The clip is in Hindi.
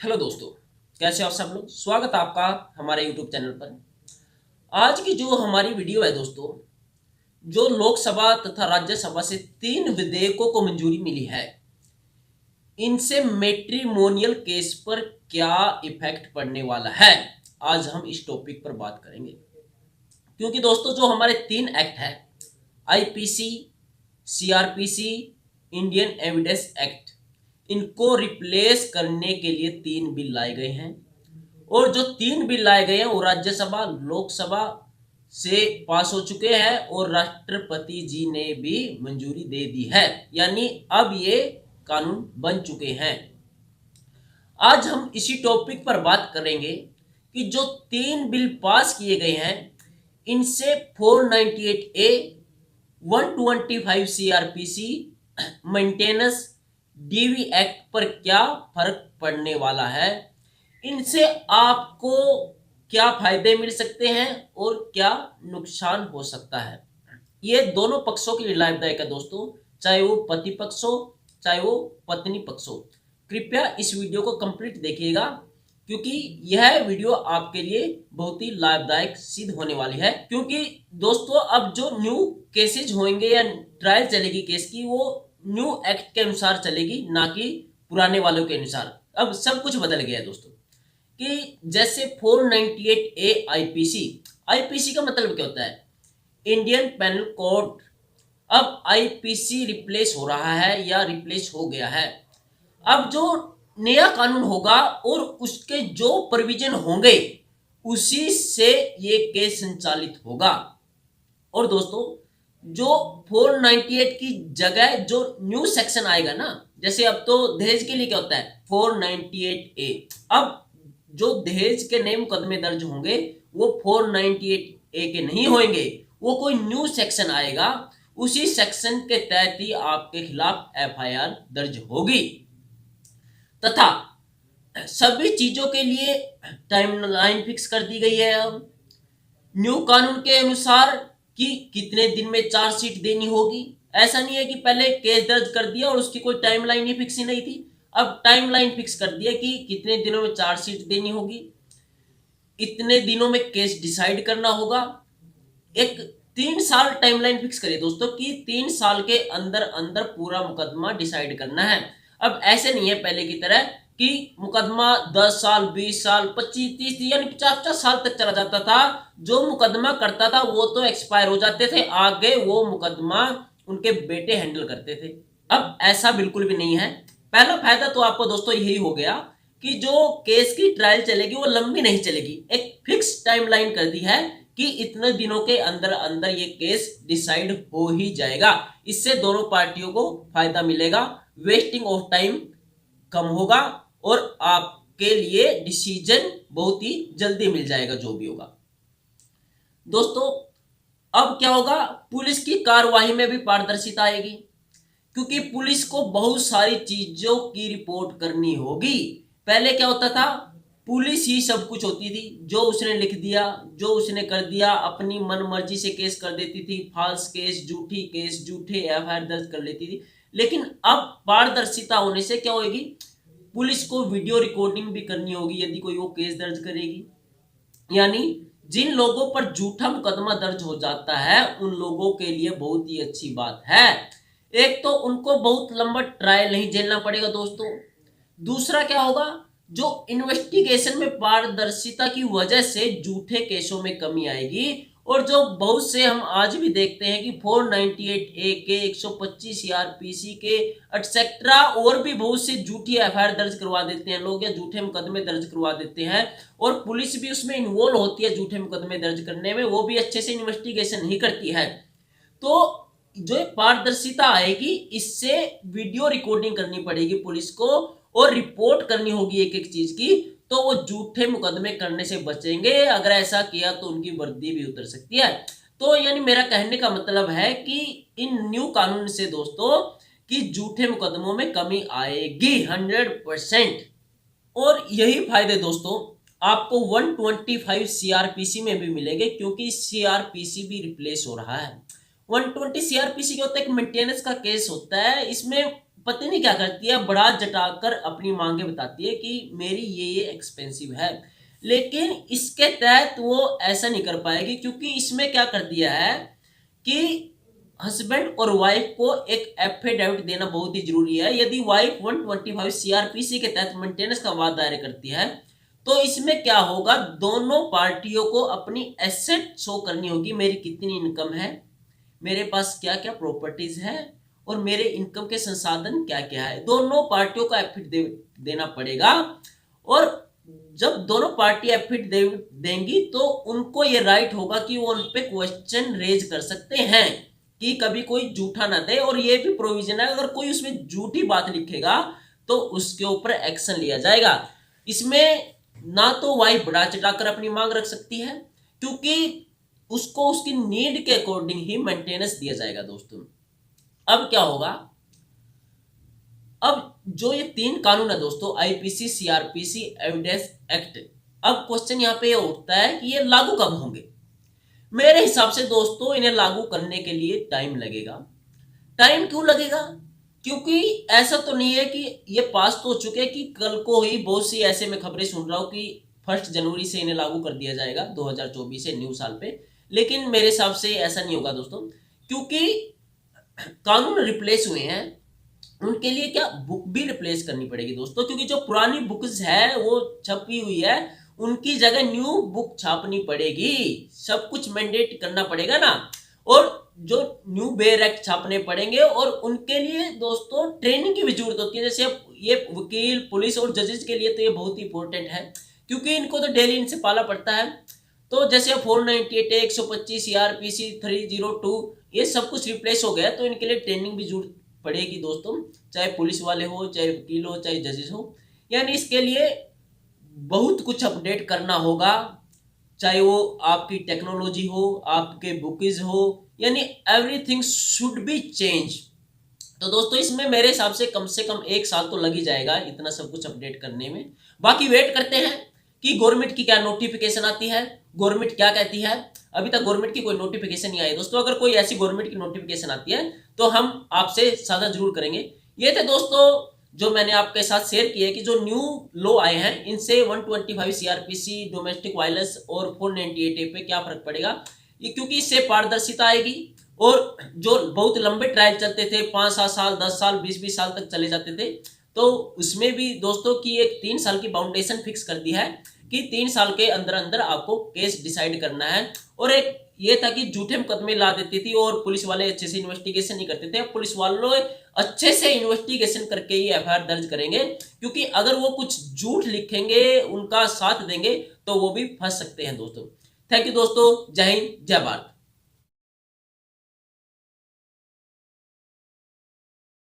हेलो दोस्तों, कैसे हो आप सब लोग। स्वागत है आपका हमारे यूट्यूब चैनल पर। आज की जो हमारी वीडियो है दोस्तों, जो लोकसभा तथा राज्यसभा से 3 विधेयकों को मंजूरी मिली है, इनसे मैट्रिमोनियल केस पर क्या इफेक्ट पड़ने वाला है, आज हम इस टॉपिक पर बात करेंगे। क्योंकि दोस्तों जो हमारे 3 एक्ट है, IPC, CrPC, Indian evidence act, इनको रिप्लेस करने के लिए 3 बिल लाए गए हैं। और जो 3 बिल लाए गए हैं वो राज्यसभा लोकसभा से पास हो चुके हैं और राष्ट्रपति जी ने भी मंजूरी दे दी है, यानी अब ये कानून बन चुके हैं। आज हम इसी टॉपिक पर बात करेंगे कि जो 3 बिल पास किए गए हैं, इनसे 498 ए, 125 सीआरपीसी, मेंटेनेंस डीवी एक्ट पर क्या फर्क पड़ने वाला है, इनसे आपको क्या फायदे मिल सकते हैं और क्या नुकसान हो सकता है। ये दोनों पक्षों के लिए लाभदायक है दोस्तों, चाहे वो पति पक्ष हो चाहे वो पत्नी पक्ष हो। कृपया इस वीडियो को कंप्लीट देखिएगा, क्योंकि यह वीडियो आपके लिए बहुत ही लाभदायक सिद्ध होने वाली है। क्योंकि दोस्तों अब जो न्यू केसेज होंगे या ट्रायल चलेगी केस की, वो न्यू एक्ट के अनुसार चलेगी, ना कि पुराने वालों के अनुसार। अब सब कुछ बदल गया है दोस्तों। कि जैसे 498 ए आईपीसी, आईपीसी का मतलब क्या होता है, इंडियन पेनल कोड। अब आईपीसी रिप्लेस हो रहा है या रिप्लेस हो गया है। अब जो नया कानून होगा और उसके जो प्रोविजन होंगे, उसी से ये केस संचालित होगा। और दोस्तों जो 498 की जगह जो न्यू सेक्शन आएगा ना, जैसे अब तो दहेज के लिए क्या होता है 498 ए, अब जो दहेज के नए मुकदमे दर्ज होंगे वो 498 ए के नहीं होंगे, वो कोई न्यू सेक्शन आएगा, उसी सेक्शन के तहत ही आपके खिलाफ एफआईआर दर्ज होगी। तथा सभी चीजों के लिए टाइमलाइन फिक्स कर दी गई है। अब न्यू कानून के अनुसार कि कितने दिन में चार्जशीट देनी होगी। ऐसा नहीं है कि पहले केस दर्ज कर दिया और उसकी कोई टाइमलाइन ही फिक्स ही नहीं थी, अब टाइमलाइन फिक्स कर दिया कि कितने दिनों में चार्जशीट देनी होगी, इतने दिनों में केस डिसाइड करना होगा। एक 3 साल टाइमलाइन फिक्स करिए दोस्तों कि 3 साल के अंदर अंदर पूरा मुकदमा डिसाइड करना है। अब ऐसे नहीं है पहले की तरह कि मुकदमा 10 साल 20 साल 25 30 यानी 50 साल तक चला जाता था। जो मुकदमा करता था वो तो एक्सपायर हो जाते थे, आगे वो मुकदमा उनके बेटे हैंडल करते थे। अब ऐसा बिल्कुल भी नहीं है। पहला फायदा तो आपको दोस्तों यही हो गया कि जो केस की ट्रायल चलेगी वो लंबी नहीं चलेगी, एक फिक्स टाइमलाइन कर दी है कि इतने दिनों के अंदर अंदर ये केस डिसाइड हो ही जाएगा। इससे दोनों पार्टियों को फायदा मिलेगा, वेस्टिंग ऑफ टाइम कम होगा और आपके लिए डिसीजन बहुत ही जल्दी मिल जाएगा जो भी होगा। दोस्तों अब क्या होगा, पुलिस की कार्यवाही में भी पारदर्शिता आएगी, क्योंकि पुलिस को बहुत सारी चीजों की रिपोर्ट करनी होगी। पहले क्या होता था, पुलिस ही सब कुछ होती थी, जो उसने लिख दिया जो उसने कर दिया, अपनी मन मर्जी से केस कर देती थी, फॉल्स केस झूठे एफआईआर दर्ज कर लेती थी। लेकिन अब पारदर्शिता होने से क्या होगी, पुलिस को वीडियो रिकॉर्डिंग भी करनी होगी यदि कोई वो केस दर्ज करेगी। यानी जिन लोगों पर झूठा मुकदमा दर्ज हो जाता है उन लोगों के लिए बहुत ही अच्छी बात है। एक तो उनको बहुत लंबा ट्रायल नहीं झेलना पड़ेगा दोस्तों। दूसरा क्या होगा, जो इन्वेस्टिगेशन में पारदर्शिता की वजह से झूठे केसों में कमी आएगी। और जो बहुत से हम आज भी देखते हैं कि 498 ए के 125 सीआरपीसी के एटसेट्रा और भी बहुत से झूठी एफआईआर दर्ज करवा देते हैं लोग, या झूठे मुकदमे दर्ज करवा देते हैं, और पुलिस भी उसमें इन्वॉल्व होती है झूठे मुकदमे दर्ज करने में, वो भी अच्छे से इन्वेस्टिगेशन नहीं करती है। तो जो पारदर्शिता आएगी, इससे वीडियो रिकॉर्डिंग करनी पड़ेगी पुलिस को और रिपोर्ट करनी होगी एक एक चीज की, तो वो झूठे मुकदमे करने से बचेंगे। अगर ऐसा किया तो उनकी वर्दी भी उतर सकती है। तो यानी मेरा कहने का मतलब है कि इन न्यू कानून से दोस्तों कि झूठे मुकदमों में कमी आएगी 100%। और यही फायदे दोस्तों आपको 125 सीआरपीसी में भी मिलेंगे, क्योंकि सीआरपीसी भी रिप्लेस हो रहा है। 120 सीआरपीसी क्या होता है, एक मेंटेनेंस का केस होता है, इसमें पत्नी नहीं क्या करती है, बढ़ा जटाकर अपनी मांगे बताती है कि मेरी ये एक्सपेंसिव है। लेकिन इसके तहत वो ऐसा नहीं कर पाएगी, क्योंकि इसमें क्या कर दिया है कि हस्बैंड और वाइफ को एक एफिडेविट देना बहुत ही जरूरी है। यदि वाइफ 125 सीआरपीसी के तहत मेंटेनेंस का वादा दायर करती है, तो इसमें क्या होगा, दोनों पार्टियों को अपनी एसेट शो करनी होगी। मेरी कितनी इनकम है, मेरे पास क्या क्या प्रॉपर्टीज है, और मेरे इनकम के संसाधन क्या क्या है, दोनों पार्टियों को एफिडेविट देना पड़ेगा। और जब दोनों पार्टी एफिडेविट देंगी तो उनको ये राइट होगा कि वो उन पे क्वेश्चन रेज कर सकते हैं कि कभी कोई झूठा ना दे। और ये भी प्रोविजन है, अगर कोई उसमें झूठी बात लिखेगा तो उसके ऊपर एक्शन लिया जाएगा। इसमें ना तो वाइफ बढ़ा चढ़ाकर अपनी मांग रख सकती है, क्योंकि उसको उसकी नीड के अकॉर्डिंग ही मेंटेनेंस दिया जाएगा दोस्तों। अब क्या होगा, अब जो ये 3 कानून है दोस्तों, आईपीसी, सीआरपीसी, एविडेंस एक्ट, अब क्वेश्चन यहाँ पे ये उठता है कि ये लागू कब होंगे। मेरे हिसाब से दोस्तों इन्हें लागू करने के लिए टाइम लगेगा। टाइम क्यों लगेगा, क्योंकि ऐसा तो नहीं है कि ये पास तो हो चुके हैं कि कल को ही बहुत सी ऐसे में खबरें सुन रहा हूं कि 1 जनवरी से इन्हें लागू कर दिया जाएगा 2024 से न्यू साल पे। लेकिन मेरे हिसाब से ऐसा नहीं होगा दोस्तों, क्योंकि कानून रिप्लेस हुए हैं, उनके लिए क्या बुक भी रिप्लेस करनी पड़ेगी दोस्तों, क्योंकि जो पुरानी बुक्स है वो छपी हुई है, उनकी जगह न्यू बुक छापनी पड़ेगी। सब कुछ मैंडेट करना पड़ेगा ना, और जो न्यू बेयर एक्ट छापने पड़ेंगे, और उनके लिए दोस्तों ट्रेनिंग की भी जरूरत होती है। जैसे ये वकील, पुलिस और जजेस के लिए तो ये बहुत ही इंपॉर्टेंट है, क्योंकि इनको तो डेली इनसे पाला पड़ता है। तो जैसे 498, 125, सीआरपीसी 302, ये सब कुछ रिप्लेस हो गया, तो इनके लिए ट्रेनिंग भी जरूरत पड़ेगी दोस्तों, चाहे पुलिस वाले हो, चाहे वकील हो, चाहे जजेस हो। यानी इसके लिए बहुत कुछ अपडेट करना होगा, चाहे वो आपकी टेक्नोलॉजी हो, आपके बुकीज हो, यानी एवरीथिंग शुड बी चेंज। तो दोस्तों इसमें मेरे हिसाब से कम 1 साल तो लग ही जाएगा इतना सब कुछ अपडेट करने में। बाकी वेट करते हैं कि गवर्नमेंट की क्या नोटिफिकेशन आती है, गवर्नमेंट क्या कहती है। अभी तक गवर्नमेंट की कोई नोटिफिकेशन नहीं आई दोस्तों, अगर कोई ऐसी गवर्नमेंट की नोटिफिकेशन आती है तो हम आपसे साझा जरूर करेंगे। ये थे दोस्तों जो मैंने आपके साथ शेयर किए कि जो न्यू लॉ आए हैं, इनसे 125 सीआरपीसी, डोमेस्टिक वायलेंस और 498 पे क्या फर्क पड़ेगा, ये क्योंकि इससे पारदर्शिता आएगी। और जो बहुत लंबे ट्रायल चलते थे, 5-7 साल, 10 साल, 20-20 साल तक चले जाते थे, तो उसमें भी दोस्तों की एक 3 साल की बाउंडेशन फिक्स कर दी है कि 3 साल के अंदर अंदर आपको केस डिसाइड करना है। और एक ये था कि झूठे मुकदमे ला देती थी और पुलिस वाले अच्छे से इन्वेस्टिगेशन नहीं करते थे। अब पुलिस वालों अच्छे से इन्वेस्टिगेशन करके ही एफआईआर दर्ज करेंगे, क्योंकि अगर वो कुछ झूठ लिखेंगे, उनका साथ देंगे, तो वो भी फंस सकते हैं दोस्तों। थैंक यू दोस्तों, जय हिंद, जय भारत।